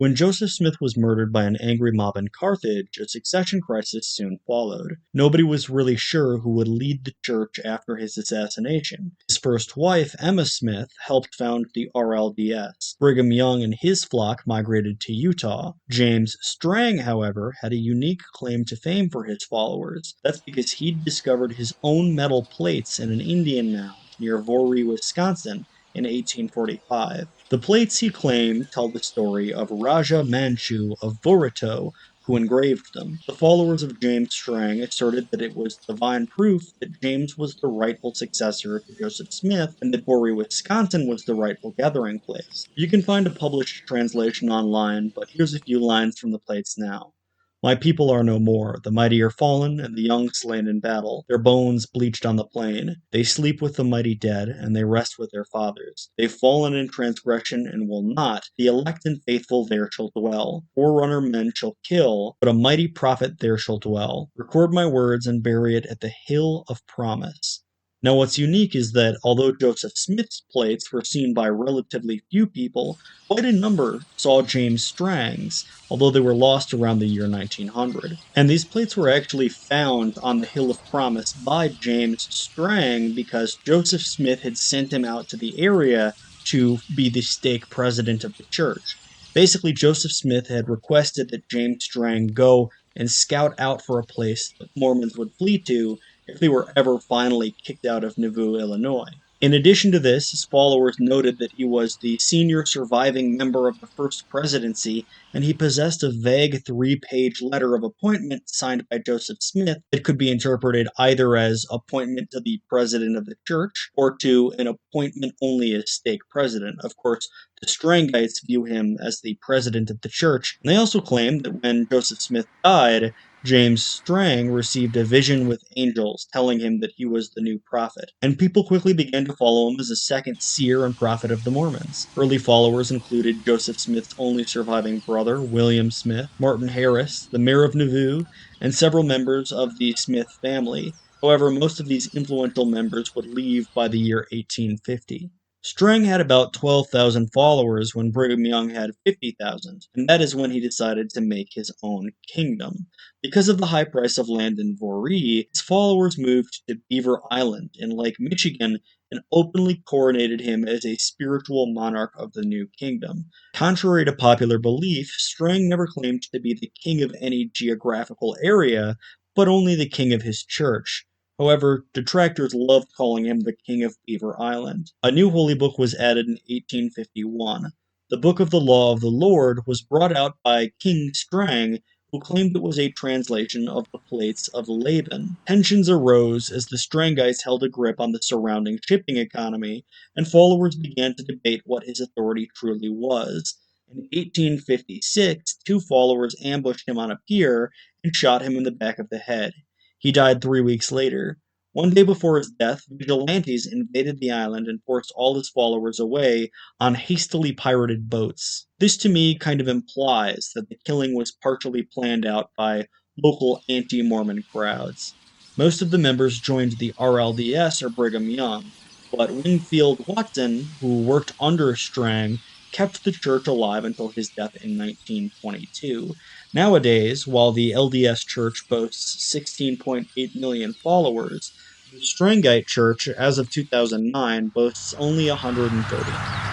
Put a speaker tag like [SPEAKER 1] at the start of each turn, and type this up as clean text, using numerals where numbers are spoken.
[SPEAKER 1] When Joseph Smith was murdered by an angry mob in Carthage, a succession crisis soon followed. Nobody was really sure who would lead the church after his assassination. His first wife, Emma Smith, helped found the RLDS. Brigham Young and his flock migrated to Utah. James Strang, however, had a unique claim to fame for his followers. That's because he'd discovered his own metal plates in an Indian mound near Voorhee, Wisconsin, in 1845. The plates, he claimed, tell the story of Raja Manchu of Boruto, who engraved them. The followers of James Strang asserted that it was divine proof that James was the rightful successor to Joseph Smith and that Voorhee, Wisconsin was the rightful gathering place. You can find a published translation online, but here's a few lines from the plates now. My people are no more, the mighty are fallen, and the young slain in battle, their bones bleached on the plain. They sleep with the mighty dead, and they rest with their fathers. They've fallen in transgression, and will not. The elect and faithful there shall dwell. Forerunner men shall kill, but a mighty prophet there shall dwell. Record my words, and bury it at the hill of promise. Now what's unique is that, although Joseph Smith's plates were seen by relatively few people, quite a number saw James Strang's, although they were lost around the year 1900. And these plates were actually found on the Hill of Promise by James Strang because Joseph Smith had sent him out to the area to be the stake president of the church. Basically, Joseph Smith had requested that James Strang go and scout out for a place that Mormons would flee to if they were ever finally kicked out of Nauvoo, Illinois. In addition to this, his followers noted that he was the senior surviving member of the First Presidency, and he possessed a vague 3-page letter of appointment signed by Joseph Smith that could be interpreted either as appointment to the president of the church or to an appointment only as stake president. Of course, the Strangites view him as the president of the church, and they also claim that when Joseph Smith died, James Strang received a vision with angels telling him that he was the new prophet, and people quickly began to follow him as a second seer and prophet of the Mormons. Early followers included Joseph Smith's only surviving brother, William Smith, Martin Harris, the mayor of Nauvoo, and several members of the Smith family. However, most of these influential members would leave by the year 1850. Strang had about 12,000 followers when Brigham Young had 50,000, and that is when he decided to make his own kingdom. Because of the high price of land in Voorhee, his followers moved to Beaver Island in Lake Michigan and openly coronated him as a spiritual monarch of the new kingdom. Contrary to popular belief, Strang never claimed to be the king of any geographical area, but only the king of his church. However, detractors loved calling him the King of Beaver Island. A new holy book was added in 1851. The Book of the Law of the Lord was brought out by King Strang, who claimed it was a translation of the plates of Laban. Tensions arose as the Strangites held a grip on the surrounding shipping economy, and followers began to debate what his authority truly was. In 1856, 2 followers ambushed him on a pier and shot him in the back of the head. He died 3 weeks later. One day before his death, vigilantes invaded the island and forced all his followers away on hastily pirated boats. This to me kind of implies that the killing was partially planned out by local anti-Mormon crowds. Most of the members joined the RLDS or Brigham Young, but Wingfield Watson, who worked under Strang, kept the church alive until his death in 1922. Nowadays, while the LDS Church boasts 16.8 million followers, the Strangite Church, as of 2009, boasts only 130.